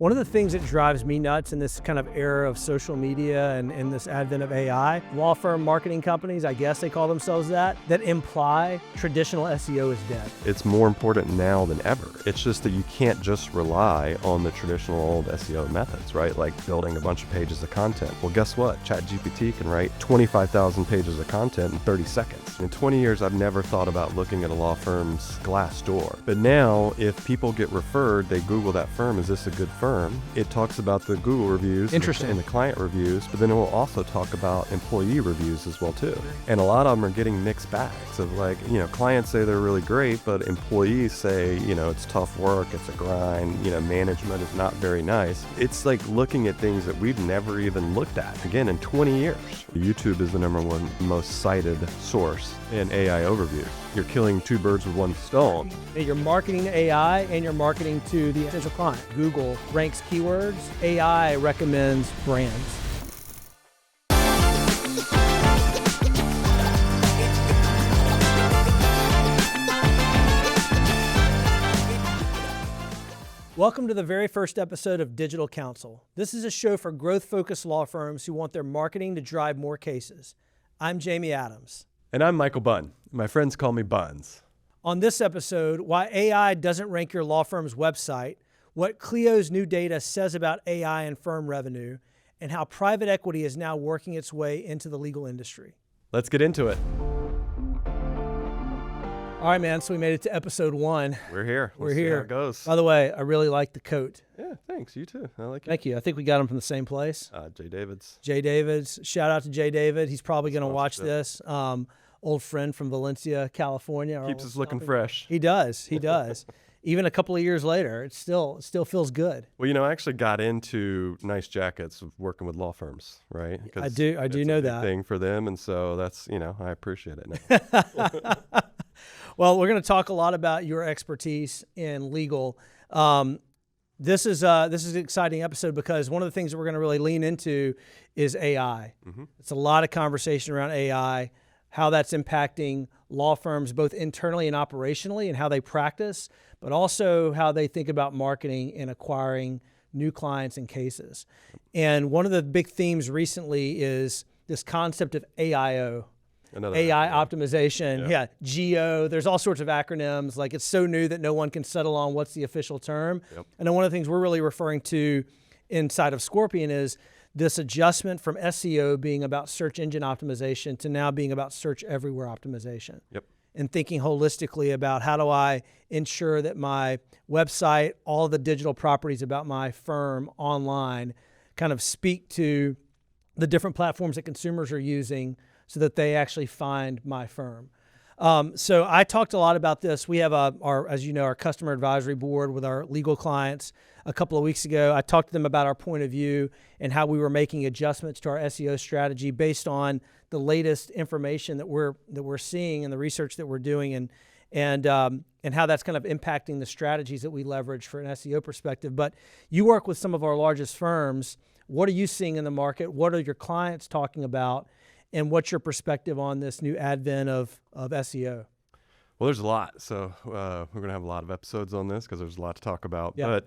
One of the things that drives me nuts in this kind of era of social media and this advent of AI, law firm marketing companies, I guess they call themselves that imply traditional SEO is dead. It's more important now than ever. It's just that you can't just rely on the traditional old SEO methods, right? Like building a bunch of pages of content. Well, guess what? ChatGPT can write 25,000 pages of content in 30 seconds. In 20 years, I've never thought about looking at a law firm's Glassdoor. But now, if people get referred, they Google that firm, is this a good firm? It talks about the Google reviews and the client reviews, but then it will also talk about employee reviews as well too. And a lot of them are getting mixed bags of like, clients say they're really great, but employees say, it's tough work, it's a grind, management is not very nice. It's like looking at things that we've never even looked at, again, in 20 years. YouTube is the #1 most cited source in AI overview. You're killing two birds with one stone. You're marketing to AI and you're marketing to the potential client. Google ranks keywords, AI recommends brands. Welcome to the very first episode of Digital Counsel. This is a show for growth-focused law firms who want their marketing to drive more cases. I'm Jamie Adams. And I'm Michael Bunn. My friends call me Buns. On this episode, why AI doesn't rank your law firm's website, what Clio's new data says about AI and firm revenue, and how private equity is now working its way into the legal industry. Let's get into it. All right, man, so we made it to episode 1. We're here. We're here. See how it goes. By the way, I really like the coat. Yeah, thanks. You too. I like it. Thank you. I think we got them from the same place. Jay David's. Jay David's. Shout out to Jay David. He's probably going to watch this. Old friend from Valencia, California. Keeps us looking fresh. He does. He does. Even a couple of years later, it still feels good. Well, I actually got into nice jackets of working with law firms, right? I do know that. Thing for them, and so that's, I appreciate it now. Well, we're going to talk a lot about your expertise in legal. This is an exciting episode because one of the things that we're going to really lean into is AI. Mm-hmm. It's a lot of conversation around AI, how that's impacting law firms both internally and operationally and how they practice, but also how they think about marketing and acquiring new clients and cases. And one of the big themes recently is this concept of AIO. AI optimization, yeah, GEO. There's all sorts of acronyms. Like it's so new that no one can settle on what's the official term. Yep. And then one of the things we're really referring to inside of Scorpion is this adjustment from SEO being about search engine optimization to now being about search everywhere optimization. Yep. And thinking holistically about how do I ensure that my website, all the digital properties about my firm online kind of speak to the different platforms that consumers are using so that they actually find my firm. So I talked a lot about this. We have our customer advisory board with our legal clients a couple of weeks ago. I talked to them about our point of view and how we were making adjustments to our SEO strategy based on the latest information that we're seeing and the research that we're doing and how that's kind of impacting the strategies that we leverage for an SEO perspective. But you work with some of our largest firms. What are you seeing in the market? What are your clients talking about? And what's your perspective on this new advent of SEO? Well, there's a lot. So we're going to have a lot of episodes on this because there's a lot to talk about. Yeah. But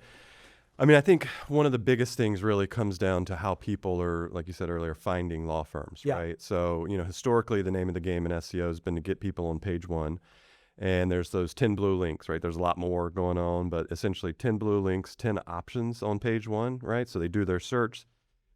I think one of the biggest things really comes down to how people are, like you said earlier, finding law firms, yeah. right? So, historically, the name of the game in SEO has been to get people on page 1. And there's those 10 blue links, right? There's a lot more going on, but essentially 10 blue links, 10 options on page 1, right? So they do their search.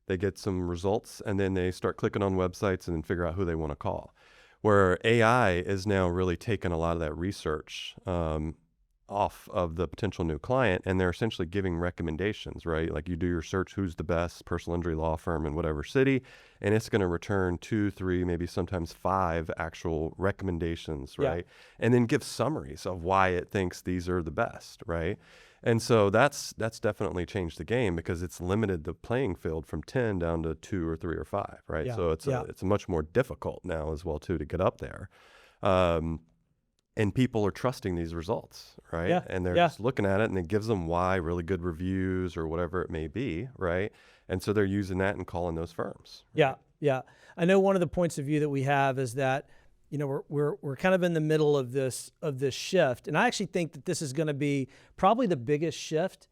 They get some results, and then they start clicking on websites and then figure out who they want to call. Where AI is now really taking a lot of that research off of the potential new client, and they're essentially giving recommendations, right? Like you do your search, who's the best personal injury law firm in whatever city, and it's going to return 2, 3, maybe sometimes 5 actual recommendations, right? Yeah. And then give summaries of why it thinks these are the best, right? And so that's definitely changed the game because it's limited the playing field from 10 down to 2 or 3 or 5, right? Yeah. So it's much more difficult now as well too to get up there. And people are trusting these results, right? Yeah. And they're just looking at it and it gives them why, really good reviews or whatever it may be, right? And so they're using that and calling those firms. Right? Yeah. I know one of the points of view that we have is that we're kind of in the middle of this shift, and I actually think that this is going to be probably the biggest shift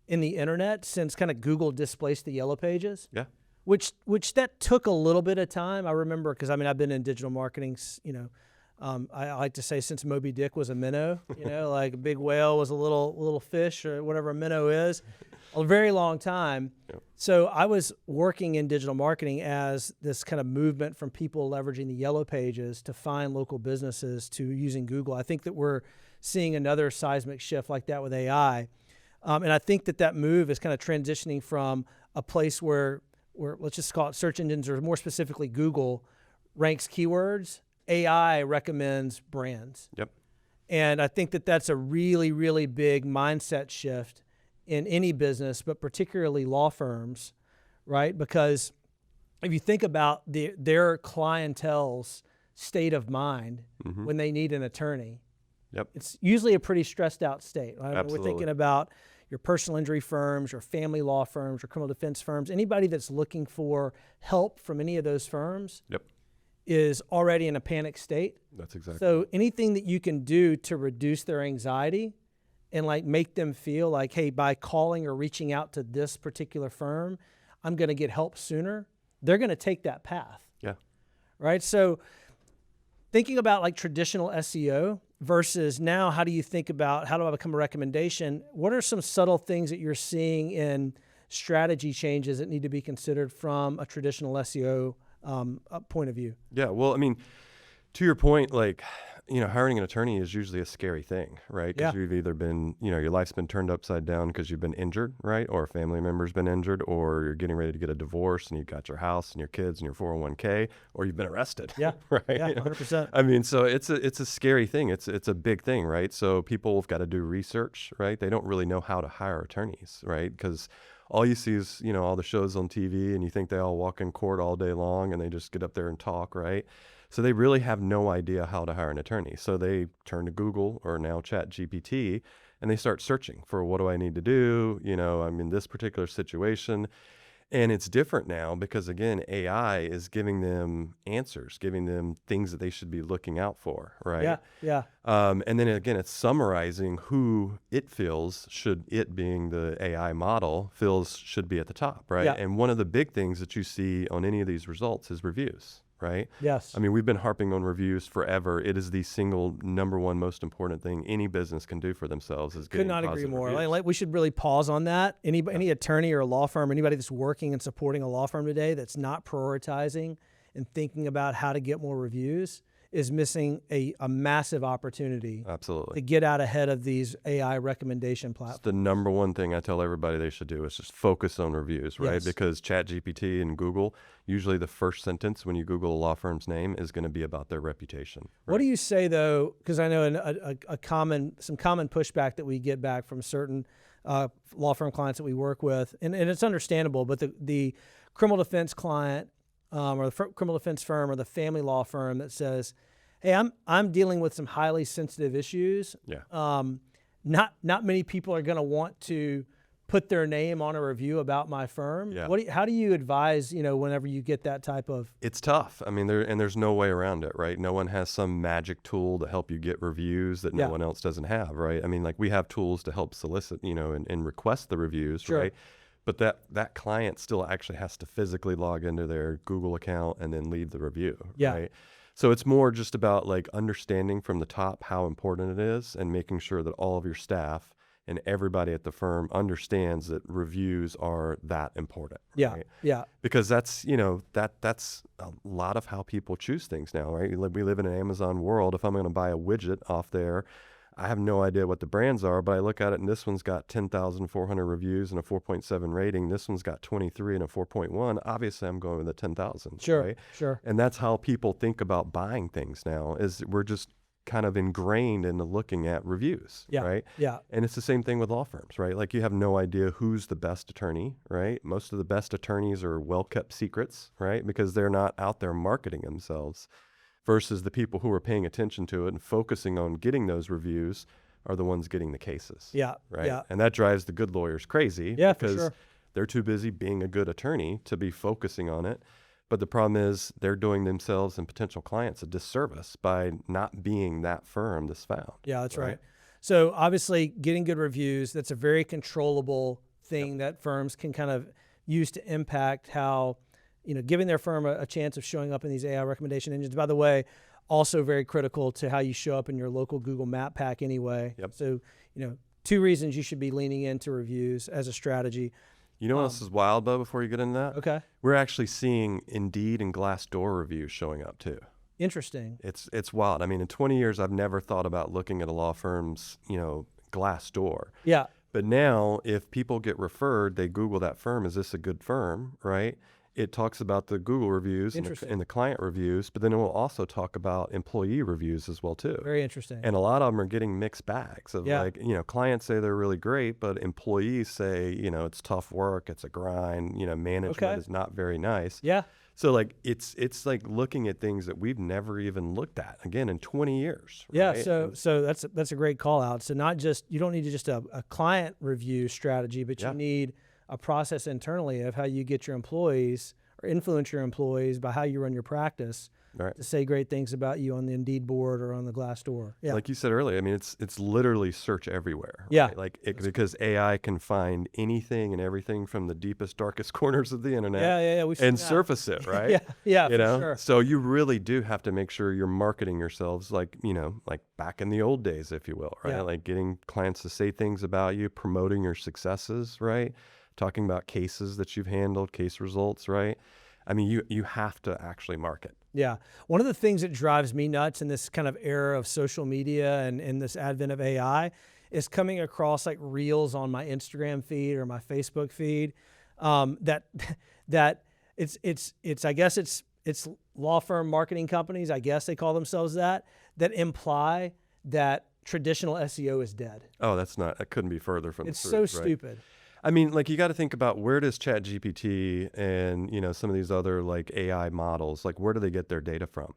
in the internet since kind of Google displaced the yellow pages. Yeah. Which that took a little bit of time. I remember because I've been in digital marketing. I like to say since Moby Dick was a minnow. Like a big whale was a little fish or whatever a minnow is, a very long time. Yep. So I was working in digital marketing as this kind of movement from people leveraging the yellow pages to find local businesses to using Google. I think that we're seeing another seismic shift like that with AI, and I think that move is kind of transitioning from a place where let's just call it search engines, or more specifically Google, ranks keywords. AI recommends brands. Yep. And I think that that's a really, really big mindset shift in any business, but particularly law firms, right? Because if you think about their clientele's state of mind when they need an attorney, Yep. it's usually a pretty stressed out state. Right? Absolutely. We're thinking about your personal injury firms, your family law firms, your criminal defense firms, anybody that's looking for help from any of those firms Yep. is already in a panic state. That's exactly. So anything that you can do to reduce their anxiety and like make them feel like, hey, by calling or reaching out to this particular firm, I'm going to get help sooner, they're going to take that path. Yeah. Right? So thinking about like traditional SEO versus now, how do you think about how do I become a recommendation? What are some subtle things that you're seeing in strategy changes that need to be considered from a traditional SEO point of view? Yeah. Well, I mean, to your point, like, hiring an attorney is usually a scary thing, right? Because you've either been, your life's been turned upside down because you've been injured, right? Or a family member's been injured, or you're getting ready to get a divorce and you've got your house and your kids and your 401k, or you've been arrested. Yeah. Right. Yeah. 100%. I mean, so it's a scary thing. It's a big thing, right? So people have got to do research, right? They don't really know how to hire attorneys, right? Because all you see is, all the shows on TV, and you think they all walk in court all day long and they just get up there and talk, right? So they really have no idea how to hire an attorney. So they turn to Google or now ChatGPT, and they start searching for, what do I need to do? I'm in this particular situation. And it's different now because, again, AI is giving them answers, giving them things that they should be looking out for, right? Yeah. Yeah. And then again, it's summarizing who it feels it being the AI model should be at the top, right? Yeah. And one of the big things that you see on any of these results is reviews, right? Yes. I mean, we've been harping on reviews forever. It is the single number one most important thing any business can do for themselves is getting Could not agree positive more. reviews. Like, we should really pause on that. Any attorney or law firm, anybody that's working and supporting a law firm today that's not prioritizing and thinking about how to get more reviews is missing a massive opportunity Absolutely. to get out ahead of these AI recommendation It's platforms. the number one thing I tell everybody they should do is just focus on reviews, right? Yes. Because ChatGPT and Google, usually the first sentence when you Google a law firm's name is going to be about their reputation. Right? What do you say though? Because I know some common pushback that we get back from certain law firm clients that we work with, and it's understandable. But the criminal defense client or the criminal defense firm or the family law firm that says, "Hey, I'm dealing with some highly sensitive issues. Yeah. Not many people are going to want to put their name on a review about my firm." Yeah. How do you advise, whenever you get that type of? It's tough. I mean, there's no way around it, right? No one has some magic tool to help you get reviews that no one else doesn't have, right? I mean, like we have tools to help solicit, and request the reviews, Sure. right? But that client still actually has to physically log into their Google account and then leave the review, Yeah. right? So it's more just about like understanding from the top how important it is and making sure that all of your staff and everybody at the firm understands that reviews are that important. Yeah. Right? Yeah. Because that's, that's a lot of how people choose things now, right? We live in an Amazon world. If I'm going to buy a widget off there, I have no idea what the brands are, but I look at it and this one's got 10,400 reviews and a 4.7 rating. This one's got 23 and a 4.1. Obviously, I'm going with a 10,000. Sure. Right? Sure. And that's how people think about buying things now is we're just kind of ingrained into looking at reviews, Yeah. right? Yeah. And it's the same thing with law firms, right? Like you have no idea who's the best attorney, right? Most of the best attorneys are well-kept secrets, right? Because they're not out there marketing themselves. Versus the people who are paying attention to it and focusing on getting those reviews are the ones getting the cases. Yeah. Right. Yeah. And that drives the good lawyers crazy Yeah, for because sure. they're too busy being a good attorney to be focusing on it. But the problem is they're doing themselves and potential clients a disservice by not being that firm that's found. Yeah, that's right. So obviously getting good reviews, that's a very controllable thing that firms can kind of use to impact how, giving their firm a chance of showing up in these AI recommendation engines. By the way, also very critical to how you show up in your local Google Map pack anyway. Yep. So, 2 reasons you should be leaning into reviews as a strategy. You know what else is wild, Bo, before you get into that? Okay. We're actually seeing Indeed and Glassdoor reviews showing up too. Interesting. It's wild. I mean, in 20 years, I've never thought about looking at a law firm's, Glassdoor. Yeah. But now, if people get referred, they Google that firm. Is this a good firm, right? It talks about the Google reviews and the client reviews, but then it will also talk about employee reviews as well, too. Very interesting. And a lot of them are getting mixed bags of clients say they're really great, but employees say, it's tough work, it's a grind, management is not very nice. Yeah. So it's like looking at things that we've never even looked at again in 20 years. Yeah. Right? So that's a great call out. So you don't need just a client review strategy, but you need a process internally of how you get your employees or influence your employees by how you run your practice to say great things about you on the Indeed board or on the Glassdoor. Yeah. Like you said earlier, I mean, it's literally search everywhere. Right? Yeah. Because AI can find anything and everything from the deepest, darkest corners of the internet. Yeah. And surface it, right? Yeah. Sure. So you really do have to make sure you're marketing yourselves like back in the old days, if you will, right? Yeah. Like getting clients to say things about you, promoting your successes, right? Talking about cases that you've handled, case results, right? I mean, you have to actually market. Yeah. One of the things that drives me nuts in this kind of era of social media and in this advent of AI is coming across like reels on my Instagram feed or my Facebook feed that it's I guess it's law firm marketing companies, I guess they call themselves that imply that traditional SEO is dead. Oh, that couldn't be further from the truth. It's so stupid. I mean, like, you got to think about, where does ChatGPT and, some of these other like AI models, like, where do they get their data from?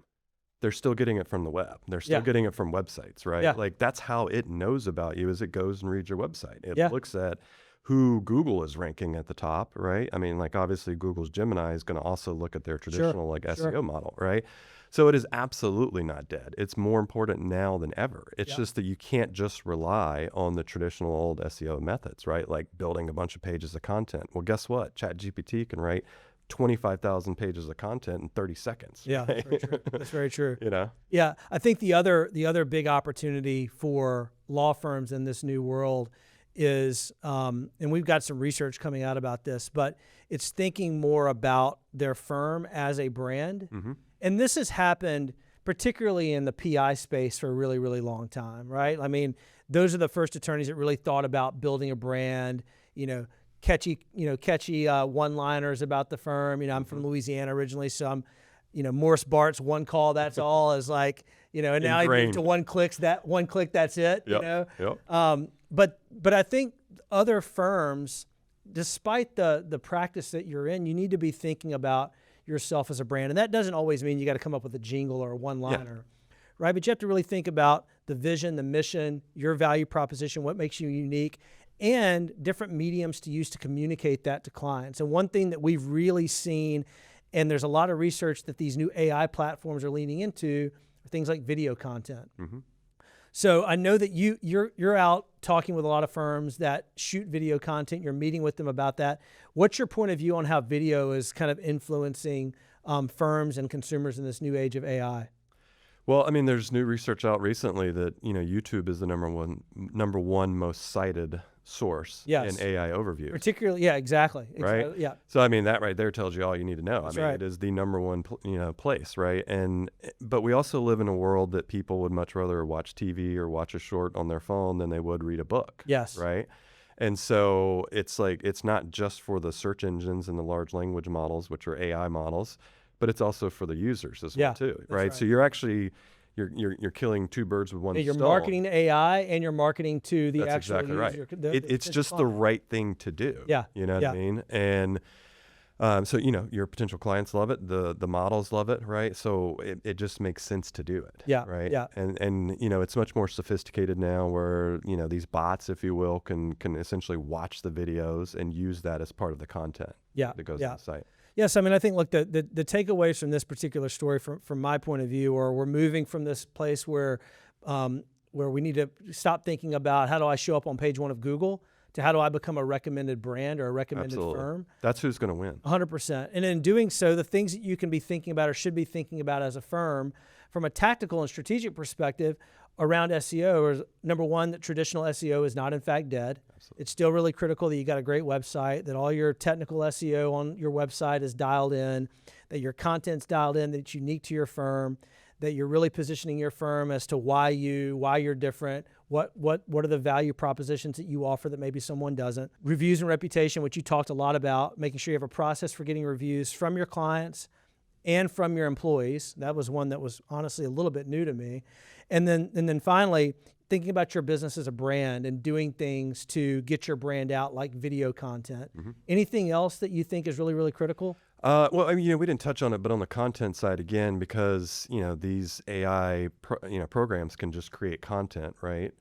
They're still getting it from the web. They're still getting it from websites, right? Yeah. Like, that's how it knows about you, is it goes and reads your website. It Yeah. looks at who Google is ranking at the top, right? I mean, like, obviously Google's Gemini is going to also look at their traditional SEO model, right? So it is absolutely not dead. It's more important now than ever. It's just that you can't just rely on the traditional old SEO methods, right? Like building a bunch of pages of content. Well, guess what? ChatGPT can write 25,000 pages of content in 30 seconds. Yeah, right? that's very true. That's very true. Yeah, I think the other big opportunity for law firms in this new world is, and we've got some research coming out about this, but it's thinking more about their firm as a brand. Mm-hmm. And this has happened particularly in the PI space for a really, really long time, right? I mean, those are the first attorneys that really thought about building a brand, catchy one-liners about the firm. I'm from Louisiana originally, so I'm, Morris Bart's one call, that's all, is like, and now he moved to one click, that's it, Yep. But I think other firms, despite the practice that you're in, you need to be thinking about yourself as a brand. And that doesn't always mean you got to come up with a jingle or a one-liner, right? But you have to really think about the vision, the mission, your value proposition, what makes you unique, and different mediums to use to communicate that to clients. And one thing that we've really seen, and there's a lot of research that these new AI platforms are leaning into, are things like video content. Mm-hmm. So I know that you're out talking with a lot of firms that shoot video content. You're meeting with them about that. What's your point of view on how video is kind of influencing firms and consumers in this new age of AI? Well, I mean, there's new research out recently that YouTube is the number one most cited source in AI overviews. Particularly, exactly. Right? Yeah. So I mean, that right there tells you all you need to know. That's I mean, right. it is the number one place, right? But we also live in a world that people would much rather watch TV or watch a short on their phone than they would read a book. Yes. Right? And so it's like, it's not just for the search engines and the large language models, which are AI models, but it's also for the users as well too, right? So you're actually you're killing two birds with one stone. You're marketing to AI and you're marketing to the That's actual exactly user. Right. It's just the right thing to do. Yeah. You know what I mean? And so your potential clients love it, the models love it, right? So it just makes sense to do it. Yeah. Right. Yeah. And it's much more sophisticated now, where these bots, if you will, can essentially watch the videos and use that as part of the content that goes on the site. Yes, I mean, I think, look, the takeaways from this particular story, from my point of view, are we're moving from this place where we need to stop thinking about how do I show up on page one of Google to how do I become a recommended brand or a recommended Absolutely. firm. That's who's going to win. 100%. And in doing so, the things that you can be thinking about or should be thinking about as a firm from a tactical and strategic perspective around SEO is, number one, that traditional SEO is not in fact dead. Absolutely. It's still really critical that you got a great website, that all your technical SEO on your website is dialed in, that your content's dialed in, that it's unique to your firm, that you're really positioning your firm as to why you're different, what are the value propositions that you offer that maybe someone doesn't. Reviews and reputation, which you talked a lot about, making sure you have a process for getting reviews from your clients and from your employees. That was one that was honestly a little bit new to me. And then finally, thinking about your business as a brand and doing things to get your brand out, like video content. Mm-hmm. Anything else that you think is really, really critical? Well, I mean, we didn't touch on it, but on the content side, again, because, these AI, programs can just create content, right?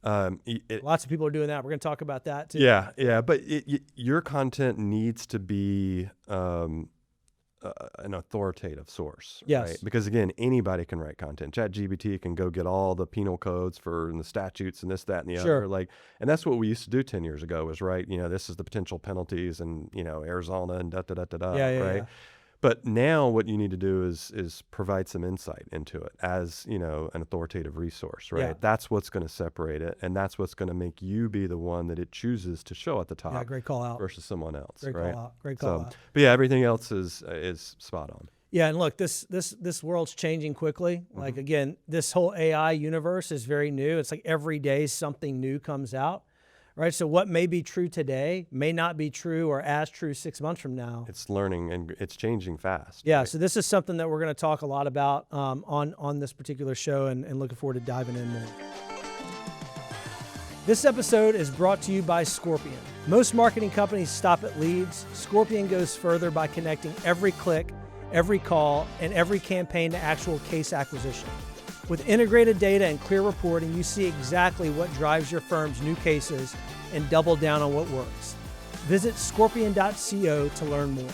Lots of people are doing that. We're going to talk about that too. Yeah. But your content needs to be an authoritative source, Yes. right? Because again, anybody can write content. ChatGPT can go get all the penal codes and the statutes and this, that, and the Sure. other. And that's what we used to do 10 years ago was write, this is the potential penalties and, Arizona and right? Yeah. But now what you need to do is provide some insight into it as, an authoritative resource, right? Yeah. That's what's going to separate it. And that's what's going to make you be the one that it chooses to show at the top. Yeah, great call out. Versus someone else, Great right? call out. Great call out. But yeah, everything else is spot on. Yeah, and look, this world's changing quickly. Mm-hmm. Like again, this whole AI universe is very new. It's like every day something new comes out, right? So what may be true today may not be true or as true 6 months from now. It's learning and it's changing fast. Yeah, right? so this is something that we're going to talk a lot about on this particular show, and looking forward to diving in more. This episode is brought to you by Scorpion. Most marketing companies stop at leads. Scorpion goes further by connecting every click, every call, and every campaign to actual case acquisition. With integrated data and clear reporting, you see exactly what drives your firm's new cases and double down on what works. Visit scorpion.co to learn more.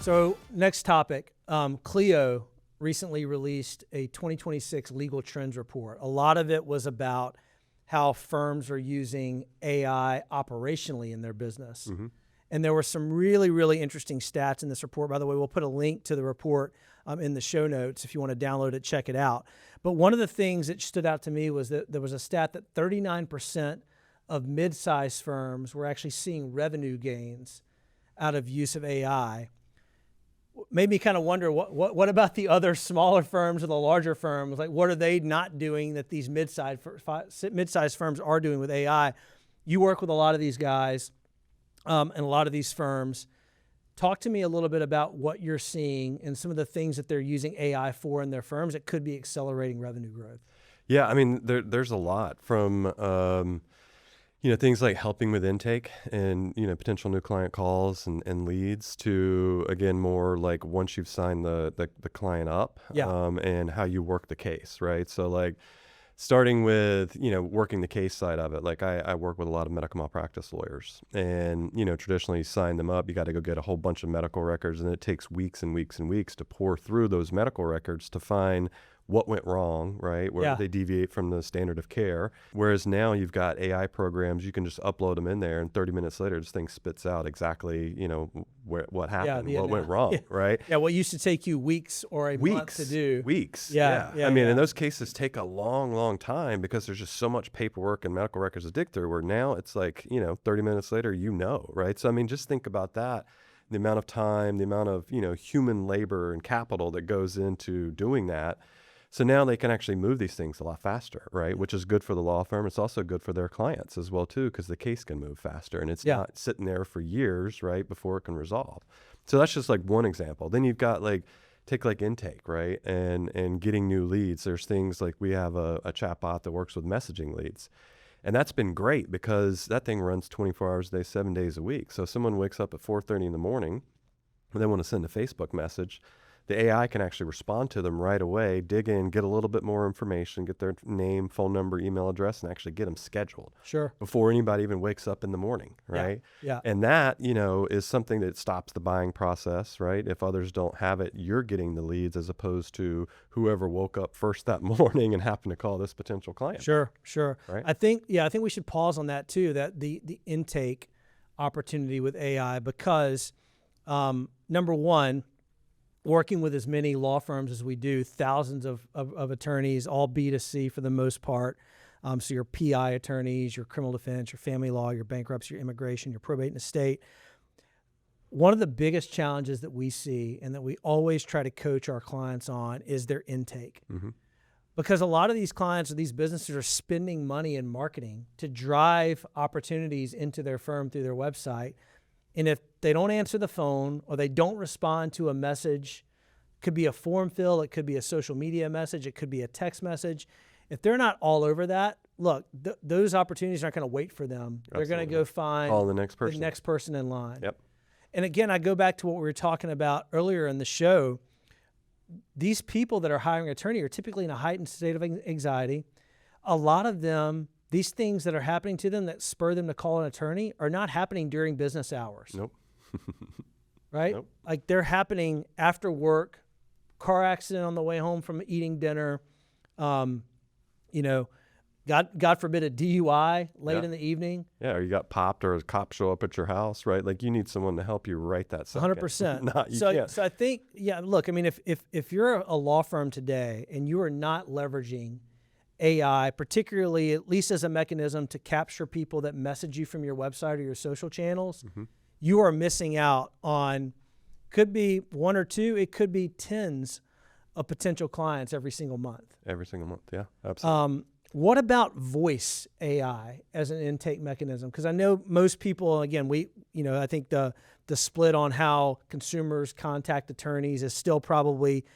So next topic, Clio recently released a 2026 legal trends report. A lot of it was about how firms are using AI operationally in their business. Mm-hmm. And there were some really, really interesting stats in this report. By the way, we'll put a link to the report in the show notes if you want to download it, check it out. But one of the things that stood out to me was that there was a stat that 39% of mid-sized firms were actually seeing revenue gains out of use of AI. Made me kind of wonder, what about the other smaller firms or the larger firms? Like, what are they not doing that these mid-sized firms are doing with AI? You work with a lot of these guys and a lot of these firms. Talk to me a little bit about what you're seeing and some of the things that they're using AI for in their firms that could be accelerating revenue growth. Yeah, I mean, there's a lot from, things like helping with intake and, potential new client calls and leads to, again, more like once you've signed the client up and how you work the case, right? So like starting with, working the case side of it. Like I work with a lot of medical malpractice lawyers and, traditionally you sign them up, you got to go get a whole bunch of medical records and it takes weeks and weeks and weeks to pour through those medical records to find what went wrong, right? Where they deviate from the standard of care. Whereas now you've got AI programs, you can just upload them in there and 30 minutes later, this thing spits out exactly, what happened, what went wrong, right? Yeah, what used to take you weeks or a month to do. Weeks. Yeah. I mean, and those cases take a long, long time because there's just so much paperwork and medical records to dig through where now it's like, 30 minutes later, right? So, I mean, just think about that. The amount of time, the amount of, human labor and capital that goes into doing that. So now they can actually move these things a lot faster, right? Which is good for the law firm. It's also good for their clients as well, too, because the case can move faster and it's not sitting there for years, right, before it can resolve. So that's just like one example. Then you've got take intake, right, and getting new leads. There's things like we have a chatbot that works with messaging leads. And that's been great because that thing runs 24 hours a day, 7 days a week. So if someone wakes up at 4:30 in the morning and they want to send a Facebook message, the AI can actually respond to them right away, dig in, get a little bit more information, get their name, phone number, email address, and actually get them scheduled Sure. before anybody even wakes up in the morning, right? Yeah. And that, is something that stops the buying process, right? If others don't have it, you're getting the leads as opposed to whoever woke up first that morning and happened to call this potential client. Sure. Right? I think we should pause on that too, that the intake opportunity with AI, because number one, working with as many law firms as we do, thousands of attorneys, all B2C for the most part. So your PI attorneys, your criminal defense, your family law, your bankruptcy, your immigration, your probate and estate. One of the biggest challenges that we see and that we always try to coach our clients on is their intake. Mm-hmm. Because a lot of these clients or these businesses are spending money in marketing to drive opportunities into their firm through their website. And if they don't answer the phone or they don't respond to a message, it could be a form fill, it could be a social media message, it could be a text message. If they're not all over that, look, those opportunities aren't going to wait for them. They're going to go find call the next person in line. Yep. And again, I go back to what we were talking about earlier in the show. These people that are hiring an attorney are typically in a heightened state of anxiety. A lot of them, these things that are happening to them that spur them to call an attorney are not happening during business hours. Nope. Right? Nope. Like they're happening after work, car accident on the way home from eating dinner, God forbid a DUI late in the evening. Yeah, or you got popped or a cop show up at your house, right? Like you need someone to help you right that second. 100%. You can't. So I think, look, I mean, if you're a law firm today and you are not leveraging AI, particularly at least as a mechanism to capture people that message you from your website or your social channels, you are missing out on, could be one or two, it could be tens of potential clients every single month. Every single month, yeah, absolutely. What about voice AI as an intake mechanism? Because I know most people, again, I think the split on how consumers contact attorneys is still probably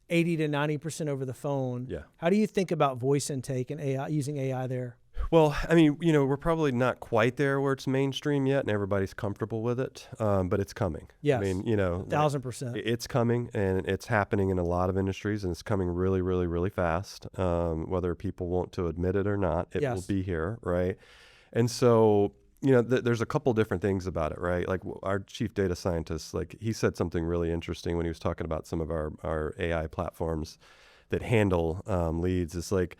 80 to 90% over the phone. Yeah. How do you think about voice intake and AI, using AI there? Well, I mean, we're probably not quite there where it's mainstream yet and everybody's comfortable with it, but it's coming. Yes. I mean, 1,000%. It's coming and it's happening in a lot of industries and it's coming really, really, really fast. Whether people want to admit it or not, it will be here, right? And so, there's a couple different things about it, right? Like our chief data scientist, like he said something really interesting when he was talking about some of our AI platforms that handle leads. It's like,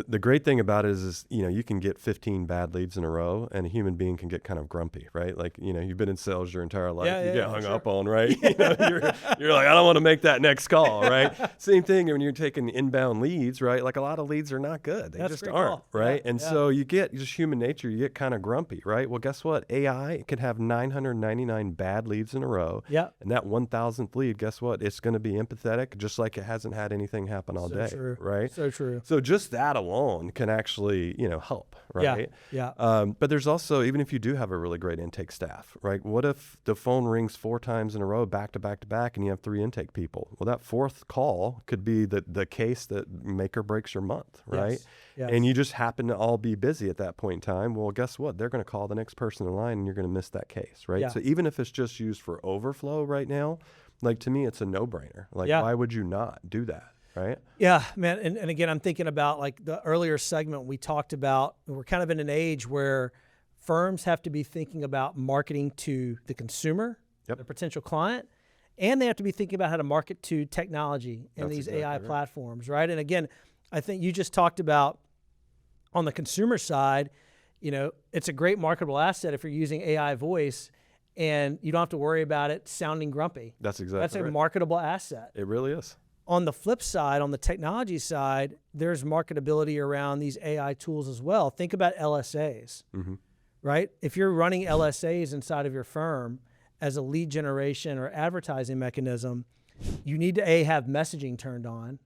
the great thing about it is, you can get 15 bad leads in a row and a human being can get kind of grumpy, right? Like, you've been in sales your entire life, you get hung up on, right? You're like, I don't want to make that next call, right? Same thing when you're taking inbound leads, right? Like a lot of leads are not good. They just aren't, right? And so you get just human nature, you get kind of grumpy, right? Well, guess what? AI could have 999 bad leads in a row. Yeah. And that 1,000th lead, guess what? It's going to be empathetic, just like it hasn't had anything happen all day, true. right? So true. So just that alone can actually, help, right? Yeah. But there's also, even if you do have a really great intake staff, right? What if the phone rings 4 times in a row, back to back to back, and you have 3 intake people? Well, that 4th call could be the case that make or breaks your month, right? Yes. And you just happen to all be busy at that point in time. Well, guess what? They're going to call the next person in line and you're going to miss that case, right? Yeah. So even if it's just used for overflow right now, like to me, it's a no-brainer. Like, why would you not do that? Right? Yeah, man. And again, I'm thinking about like the earlier segment we talked about, we're kind of in an age where firms have to be thinking about marketing to the consumer, the potential client, and they have to be thinking about how to market to technology and these AI platforms, right? And again, I think you just talked about on the consumer side, it's a great marketable asset if you're using AI voice and you don't have to worry about it sounding grumpy. That's a marketable asset. It really is. On the flip side, on the technology side, there's marketability around these AI tools as well. Think about LSAs, right? If you're running LSAs inside of your firm as a lead generation or advertising mechanism, you need to have messaging turned on,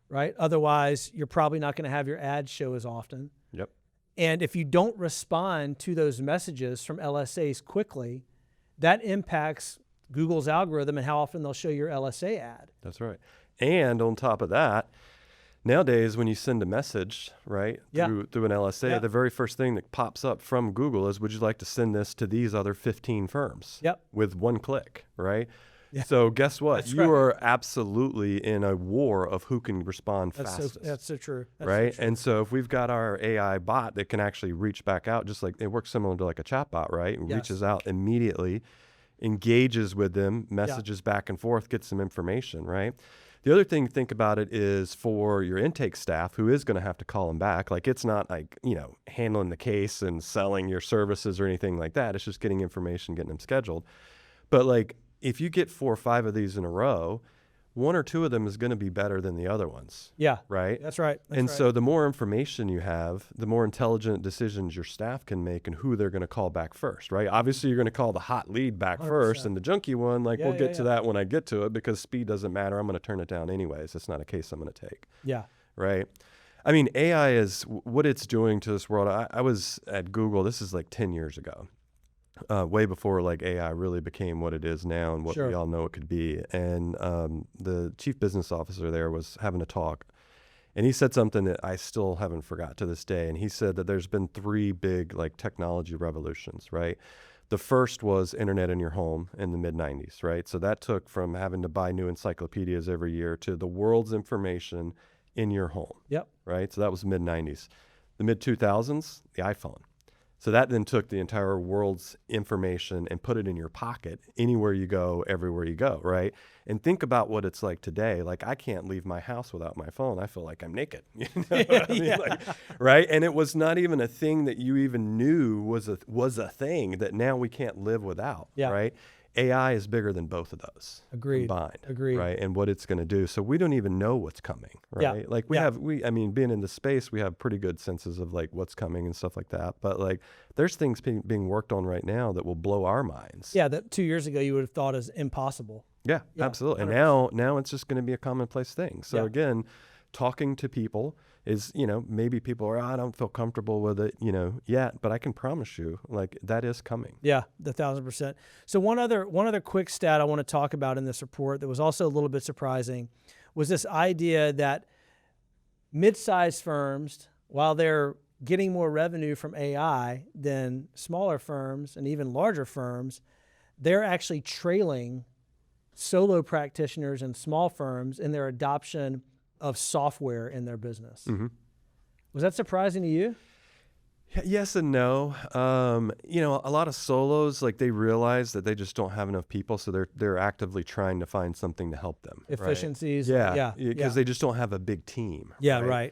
right? Otherwise, you're probably not going to have your ads show as often. Yep. And if you don't respond to those messages from LSAs quickly, that impacts Google's algorithm and how often they'll show your LSA ad. That's right. And on top of that, nowadays when you send a message, right, through an LSA, the very first thing that pops up from Google is, would you like to send this to these other 15 firms? Yep. With one click, right? Yeah. So guess what? That's You right. are absolutely in a war of who can respond fastest. That's so true. That's right? So true. And so if we've got our AI bot that can actually reach back out, just like it works similar to like a chatbot, right? It reaches out immediately, engages with them, messages back and forth, gets some information, right? The other thing to think about it is for your intake staff who is going to have to call them back. Like it's not like, handling the case and selling your services or anything like that. It's just getting information, getting them scheduled. But like if you get 4 or 5 of these in a row, 1 or 2 of them is going to be better than the other ones. Yeah. Right? That's right. So the more information you have, the more intelligent decisions your staff can make and who they're going to call back first, right? Obviously, you're going to call the hot lead back 100%. first, and the junky one, we'll get to yeah. that when I get to it, because speed doesn't matter. I'm going to turn it down anyways. It's not a case I'm going to take. Yeah. Right? I mean, AI is what it's doing to this world. I was at Google. This is like 10 years ago. Way before like AI really became what it is now and what we all know it could be. And the chief business officer there was having a talk, and he said something that I still haven't forgot to this day. And he said that there's been 3 big like technology revolutions, right? The first was internet in your home in the mid 90s, right? So that took from having to buy new encyclopedias every year to the world's information in your home. Yep. Right? So that was mid 90s. The mid 2000s, the iPhone. So that then took the entire world's information and put it in your pocket anywhere you go, everywhere you go, right? And think about what it's like today. Like I can't leave my house without my phone. I feel like I'm naked, you know what I mean? Right? And it was not even a thing that you even knew was a thing that now we can't live without, right? AI is bigger than both of those combined, right? And what it's going to do. So we don't even know what's coming, right? Like being in the space, we have pretty good senses of like what's coming and stuff like that. But like there's things being worked on right now that will blow our minds. Yeah, that 2 years ago you would have thought is impossible. Yeah, absolutely. 100%. And now it's just going to be a commonplace thing. So again, talking to people is, maybe people are, I don't feel comfortable with it, yet, but I can promise you, like, that is coming. Yeah, 1,000%. So one other quick stat I want to talk about in this report that was also a little bit surprising was this idea that mid-sized firms, while they're getting more revenue from AI than smaller firms and even larger firms, they're actually trailing solo practitioners and small firms in their adoption of software in their business. Mm-hmm. Was that surprising to you? Yes and no. A lot of solos, like they realize that they just don't have enough people, so they're actively trying to find something to help them. Efficiencies. Right? Because they just don't have a big team. Yeah, right.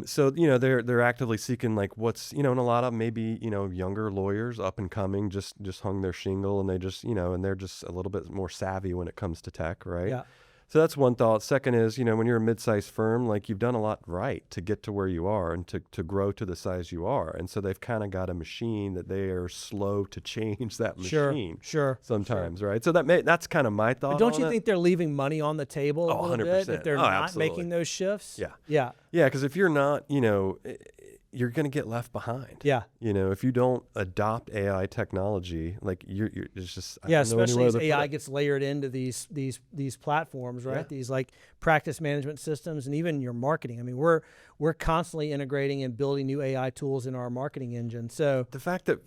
So they're actively seeking like what's and a lot of maybe younger lawyers up and coming just hung their shingle, and they just and they're just a little bit more savvy when it comes to tech, right? Yeah. So that's one thought. Second is, when you're a mid-sized firm, like you've done a lot right to get to where you are and to grow to the size you are. And so they've kind of got a machine that they are slow to change that machine. Sure. Sometimes, right? So that's kind of my thought. But don't you think they're leaving money on the table a little 100%. bit if they're not absolutely. making those shifts? Yeah, because if you're not, you're going to get left behind. Yeah. If you don't adopt AI technology, like you're it's just especially as AI gets layered into these platforms, right? These like practice management systems and even your marketing. I mean, we're constantly integrating and building new AI tools in our marketing engine. So the fact that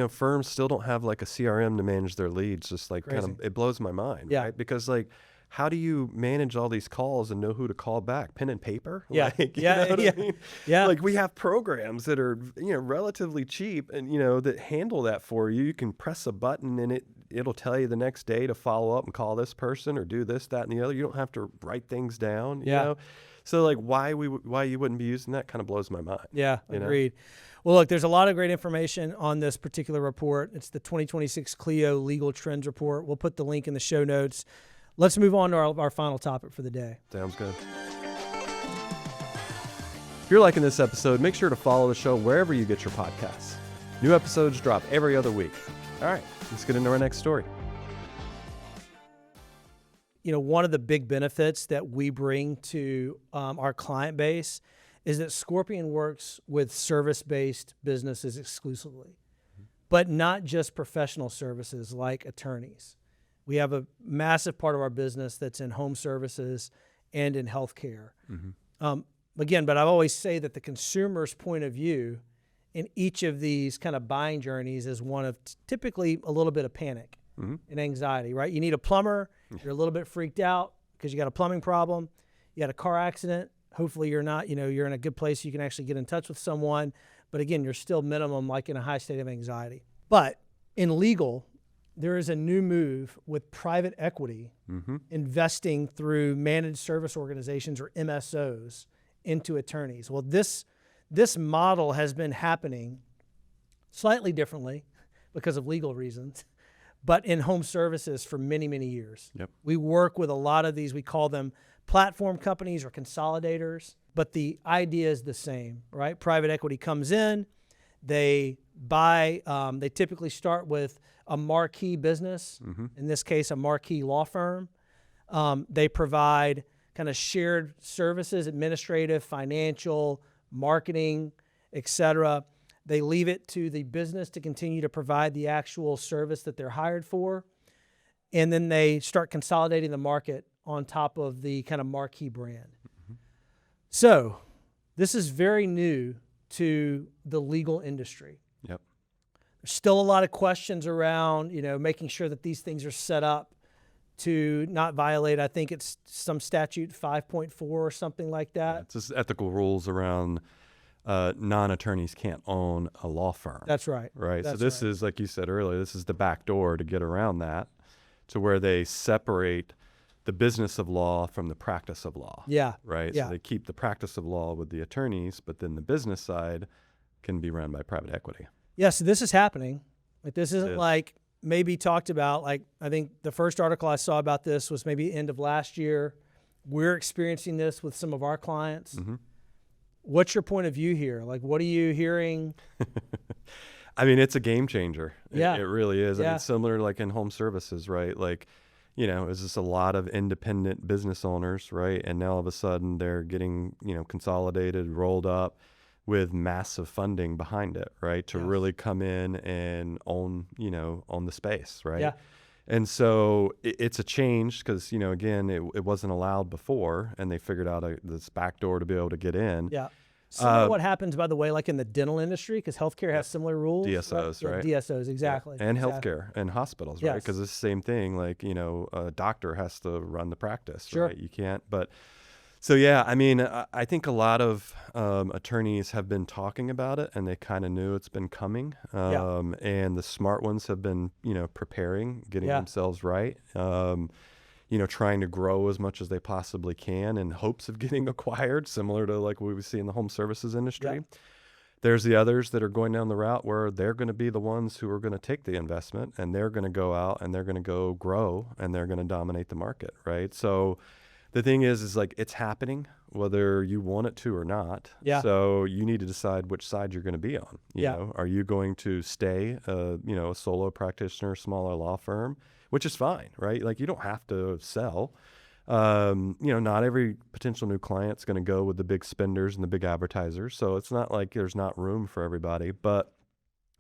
firms still don't have like a CRM to manage their leads, just like it blows my mind, right? Because like, how do you manage all these calls and know who to call back? Pen and paper? Yeah. I mean? Like we have programs that are, relatively cheap and, that handle that for you. You can press a button and it'll tell you the next day to follow up and call this person or do this, that, and the other. You don't have to write things down, you know? So like why you wouldn't be using that kind of blows my mind. Yeah, agreed. Well, look, there's a lot of great information on this particular report. It's the 2026 Clio Legal Trends Report. We'll put the link in the show notes. Let's move on to our final topic for the day. Sounds good. If you're liking this episode, make sure to follow the show wherever you get your podcasts. New episodes drop every other week. All right, let's get into our next story. One of the big benefits that we bring to our client base is that Scorpion works with service-based businesses exclusively, but not just professional services like attorneys. We have a massive part of our business that's in home services and in healthcare. Again, but I always say that the consumer's point of view in each of these kind of buying journeys is one of typically a little bit of panic. and anxiety, right? You need a plumber. You're a little bit freaked out because you got a plumbing problem. You had a car accident. Hopefully you're not, you're in a good place. You can actually get in touch with someone. But again, you're still minimum like in a high state of anxiety. But in legal, there is a new move with private equity investing through managed service organizations or MSOs into attorneys. Well, this model has been happening slightly differently because of legal reasons, but in home services for many, many years. Yep. We work with a lot of these, we call them platform companies or consolidators, but the idea is the same, right? Private equity comes in, they buy, they typically start with a marquee business, in this case, a marquee law firm. They provide kind of shared services, administrative, financial, marketing, et cetera. They leave it to the business to continue to provide the actual service that they're hired for. And then they start consolidating the market on top of the kind of marquee brand. So this is very new to the legal industry. Yep. There's still a lot of questions around, making sure that these things are set up to not violate, I think it's some statute 5.4 or something like that. Yeah, it's just ethical rules around non-attorneys can't own a law firm. That's right. Right. That's so this is, like you said earlier, this is the back door to get around that, to where they separate the business of law from the practice of law. Yeah. Right. Yeah. So they keep the practice of law with the attorneys, but then the business side can be run by private equity. Yeah. So this is happening. Like this isn't like maybe talked about. Like I think the first article I saw about this was maybe end of last year. We're experiencing this with some of our clients. What's your point of view here? Like, what are you hearing? I mean, it's a game changer. Yeah. It really is. Yeah. I mean, similar like in home services, right? Like, it's just a lot of independent business owners, right? And now all of a sudden they're getting, consolidated, rolled up with massive funding behind it, right? To really come in and own the space, right? Yeah. And so it's a change because, again, it wasn't allowed before, and they figured out this back door to be able to get in. Yeah. Similar to what happens, by the way, like in the dental industry, because healthcare has similar rules. DSOs, right? Yeah, DSOs, exactly. And exactly. healthcare and hospitals, Yes. right? Because it's the same thing. Like, a doctor has to run the practice, Sure. right? You can't. But so, yeah, I mean, I think a lot of attorneys have been talking about it, and they kind of knew it's been coming. And the smart ones have been, preparing, getting themselves right. Trying to grow as much as they possibly can in hopes of getting acquired, similar to like what we see in the home services industry. Yeah. There's the others that are going down the route where they're going to be the ones who are going to take the investment, and they're going to go out and they're going to go grow, and they're going to dominate the market, right? So the thing is like it's happening whether you want it to or not. Yeah. So you need to decide which side you're going to be on. You know, are you going to stay, a solo practitioner, smaller law firm, which is fine, right? Like you don't have to sell. Not every potential new client's going to go with the big spenders and the big advertisers. So it's not like there's not room for everybody, but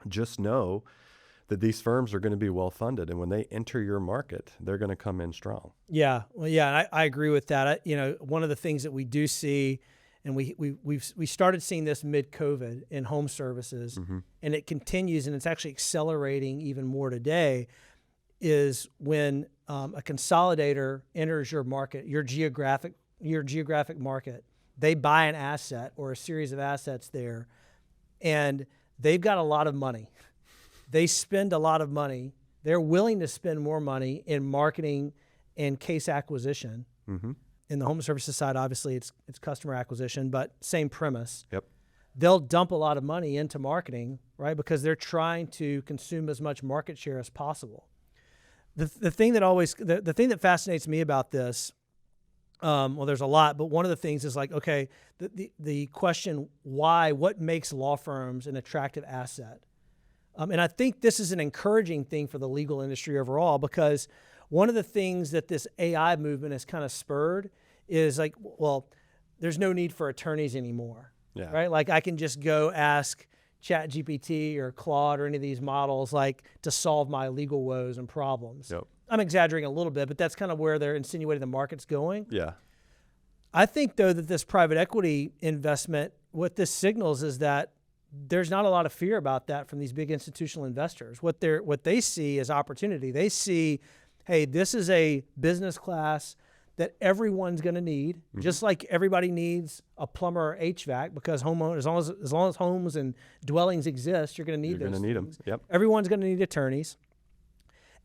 just know that these firms are going to be well funded, and when they enter your market, they're going to come in strong. Yeah, well, yeah, I agree with that. One of the things that we do see, and we started seeing this mid-COVID in home services, and it continues, and it's actually accelerating even more today, is when a consolidator enters your market, your geographic market, they buy an asset or a series of assets there, and they've got a lot of money. They spend a lot of money. They're willing to spend more money in marketing and case acquisition. In the home services side, obviously, it's customer acquisition, but same premise. Yep. They'll dump a lot of money into marketing, right? Because they're trying to consume as much market share as possible. The thing that fascinates me about this, well, there's a lot, but one of the things is like, okay, the question why, what makes law firms an attractive asset? And I think this is an encouraging thing for the legal industry overall, because one of the things that this AI movement has kind of spurred is like, well, there's no need for attorneys anymore, right? Like I can just go ask ChatGPT or Claude or any of these models like to solve my legal woes and problems. Yep. I'm exaggerating a little bit, but that's kind of where they're insinuating the market's going. Yeah. I think though that this private equity investment, what this signals is that there's not a lot of fear about that from these big institutional investors. What they see is opportunity. They see, hey, this is a business class that everyone's going to need, just like everybody needs a plumber or HVAC, because as long as homes and dwellings exist, you're going to need those. You're going to need them. Yep. Everyone's going to need attorneys.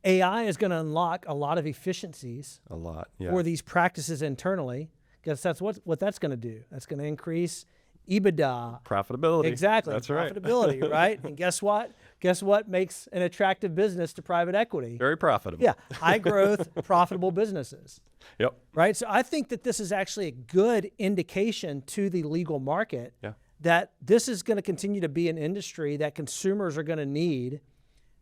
AI is going to unlock a lot of efficiencies. A lot, yeah. For these practices internally, because that's what that's going to do. That's going to increase EBITDA. Profitability. Exactly. That's profitability, right. Right? And guess what? Guess what makes an attractive business to private equity? Very profitable. Yeah. High growth, profitable businesses. Yep. Right? So I think that this is actually a good indication to the legal market that this is going to continue to be an industry that consumers are going to need.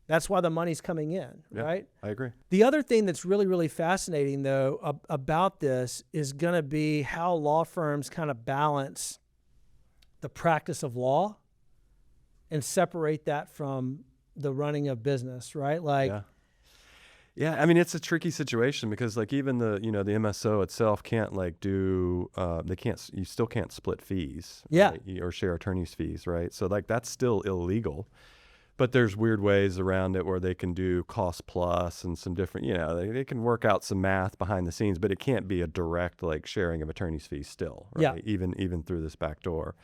That's why the money's coming in, right? I agree. The other thing that's really, really fascinating, though, about this is going to be how law firms kind of balance the practice of law and separate that from the running of business, right? Like, yeah. I mean, it's a tricky situation because, like, even the MSO itself can't you still can't split fees, right? Or share attorney's fees, right? So like that's still illegal. But there's weird ways around it where they can do cost plus and some different, they can work out some math behind the scenes, but it can't be a direct like sharing of attorney's fees still, right? Even through this back door.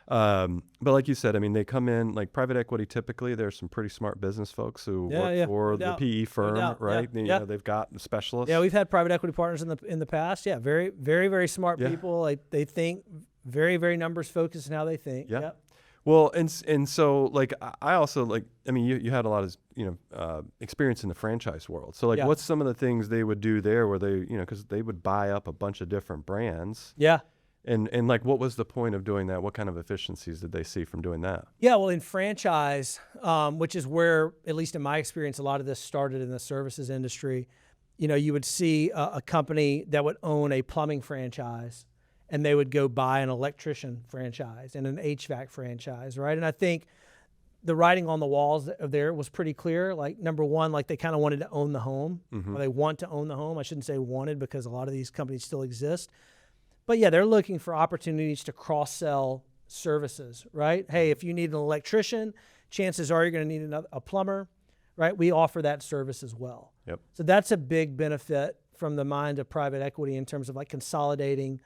But like you said, I mean, they come in like private equity. Typically, there's some pretty smart business folks who work for the PE firm, right? They've got specialists. Yeah, we've had private equity partners in the past. Yeah, very, very, very smart people. Like they think very, very numbers focused in how they think. Yeah. Well, and so like I also like, I mean, you had a lot of experience in the franchise world. So like, what's some of the things they would do there where they because they would buy up a bunch of different brands. Yeah. And like, what was the point of doing that? What kind of efficiencies did they see from doing that? Yeah, well, in franchise, which is where, at least in my experience, a lot of this started in the services industry. You would see a company that would own a plumbing franchise, and they would go buy an electrician franchise and an HVAC franchise, right? And I think the writing on the walls there was pretty clear. Like, number one, like they kind of wanted to own the home, or they want to own the home. I shouldn't say wanted, because a lot of these companies still exist. But yeah, they're looking for opportunities to cross-sell services, right? Hey, if you need an electrician, chances are you're going to need a plumber, right? We offer that service as well. Yep. So that's a big benefit from the mind of private equity in terms of like consolidating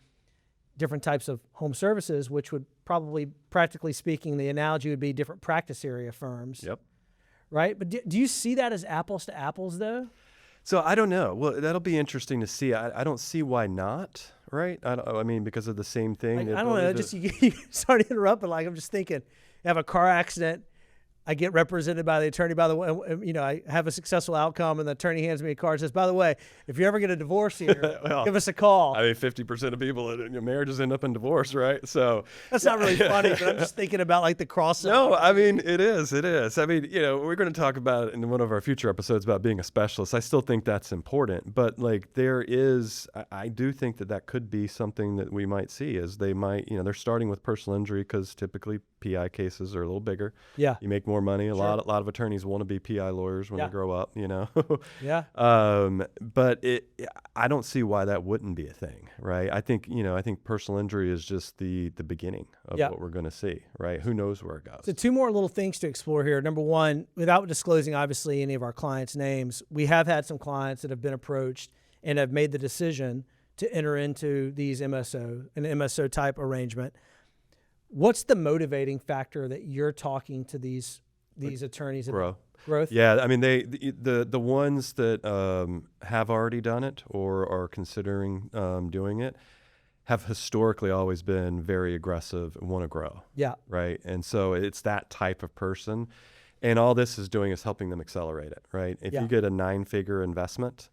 different types of home services, which would probably, practically speaking, the analogy would be different practice area firms. Yep. Right? But do you see that as apples to apples, though? So I don't know. Well, that'll be interesting to see. I don't see why not, right? I mean, because of the same thing. Like, I don't know. Just you sorry to interrupt, but like I'm just thinking, you have a car accident. I get represented by the attorney. By the way, I have a successful outcome, and the attorney hands me a card and says, "By the way, if you ever get a divorce here, give us a call." I mean, 50% of people in your marriages end up in divorce, right? So that's not really funny, but I'm just thinking about like the cross. No, I mean it is. I mean, we're going to talk about it in one of our future episodes about being a specialist. I still think that's important, but like I do think that could be something that we might see, as they might, they're starting with personal injury because typically PI cases are a little bigger. Yeah, you make more money. A lot of attorneys want to be PI lawyers when they grow up, Yeah. But I don't see why that wouldn't be a thing, right? I think personal injury is just the beginning of what we're going to see, right? Who knows where it goes. So 2 more little things to explore here. Number one, without disclosing obviously any of our clients' names, we have had some clients that have been approached and have made the decision to enter into these an MSO type arrangement. What's the motivating factor that you're talking to these attorneys about? Growth? Yeah, I mean, the ones that have already done it or are considering doing it have historically always been very aggressive and want to grow. Yeah. Right? And so it's that type of person. And all this is doing is helping them accelerate it, right? If you get a 9-figure investment,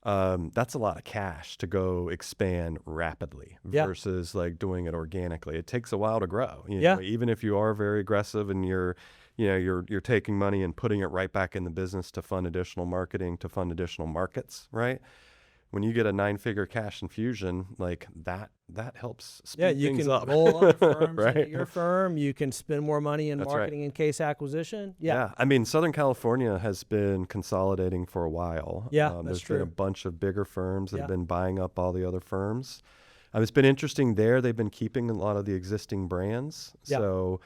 that's a lot of cash to go expand rapidly versus like doing it organically. It takes a while to grow. Even if you are very aggressive and you're taking money and putting it right back in the business to fund additional marketing, to fund additional markets, right? When you get a 9-figure cash infusion, like that helps speed things up. Yeah, you can roll other firms into your firm. You can spend more money in marketing and case acquisition. Yeah. I mean, Southern California has been consolidating for a while. Yeah, that's there's true. Been a bunch of bigger firms that have been buying up all the other firms. It's been interesting there. They've been keeping a lot of the existing brands. Yeah. So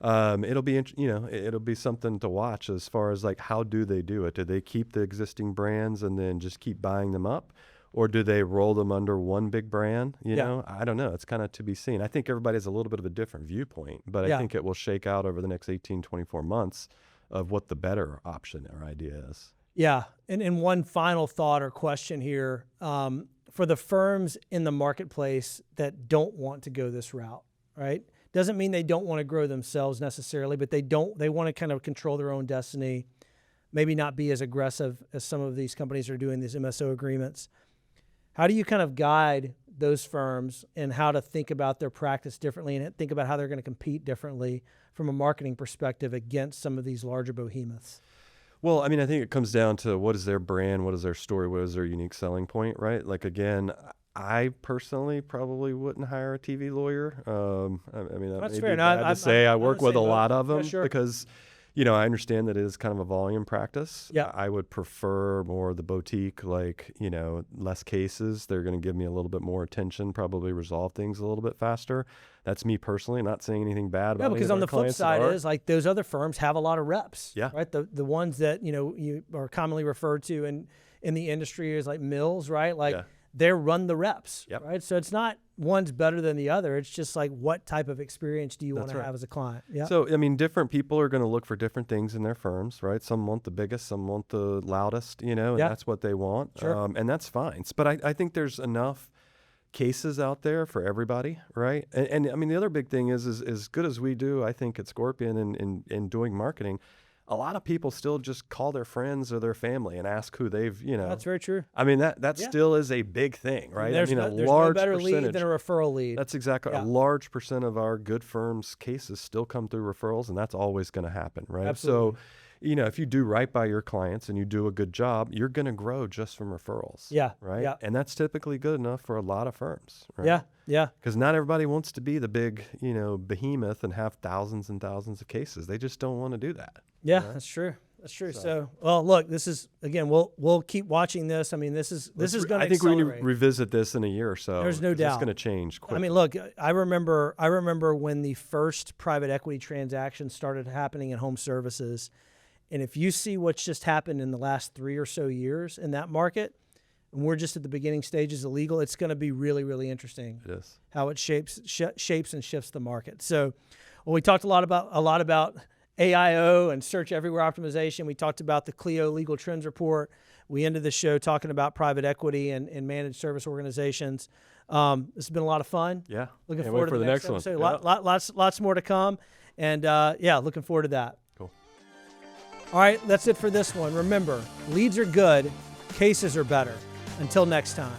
It'll be, it'll be something to watch as far as like, how do they do it? Do they keep the existing brands and then just keep buying them up? Or do they roll them under one big brand? You know, I don't know. It's kind of to be seen. I think everybody has a little bit of a different viewpoint, but I think it will shake out over the next 18, 24 months of what the better option or idea is. Yeah. And one final thought or question here, for the firms in the marketplace that don't want to go this route, right? Doesn't mean they don't want to grow themselves necessarily, but they want to kind of control their own destiny, maybe not be as aggressive as some of these companies are doing, these MSO agreements. How do you kind of guide those firms in how to think about their practice differently and think about how they're going to compete differently from a marketing perspective against some of these larger behemoths? Well, I mean, I think it comes down to what is their brand, what is their story, what is their unique selling point, right? Like, again, I personally probably wouldn't hire a TV lawyer. I mean, that That's may fair. be bad to say. I work with a lot of them because, I understand that it is kind of a volume practice. Yeah. I would prefer more the boutique, like, less cases. They're going to give me a little bit more attention, probably resolve things a little bit faster. That's me personally, not saying anything bad about because on the flip side is like those other firms have a lot of reps. Yeah. Right. The ones that, you are commonly referred to in the industry as like mills, right? Like they're run the reps. Yep. Right. So it's not one's better than the other. It's just like, what type of experience do you want to have as a client? Yeah. So, I mean, different people are going to look for different things in their firms, right? Some want the biggest, some want the loudest, and that's what they want. Sure. And that's fine. But I think there's enough cases out there for everybody, right? And I mean, the other big thing is as good as we do, I think, at Scorpion in doing marketing, a lot of people still just call their friends or their family and ask who they've, That's very true. I mean, that still is a big thing, right? There's I mean, there's large no better percentage. lead than a referral lead. That's exactly a large percent of our good firms' cases still come through referrals, and that's always going to happen, right? Absolutely. So, if you do right by your clients and you do a good job, you're going to grow just from referrals. Yeah. Right. Yeah. And that's typically good enough for a lot of firms. Right? Yeah. Yeah. Because not everybody wants to be the big, behemoth and have thousands and thousands of cases. They just don't want to do that. Yeah, that's true. That's true. So, well, look, this is, again, we'll keep watching this. I mean, this is going to accelerate. I think we need to revisit this in a year or so. There's no doubt. It's going to change quickly. I mean, look, I remember when the first private equity transactions started happening in home services. And if you see what's just happened in the last 3 or so years in that market, and we're just at the beginning stages of legal, it's going to be really, really interesting. It is. How it shapes and shifts the market. So, well, we talked a lot about AIO and search everywhere optimization. We talked about the Clio legal trends report. We ended the show talking about private equity and managed service organizations. This has been a lot of fun. Yeah. Looking forward to the next episode. Lots more to come. And looking forward to that. Cool. All right, that's it for this one. Remember, leads are good, cases are better. Until next time.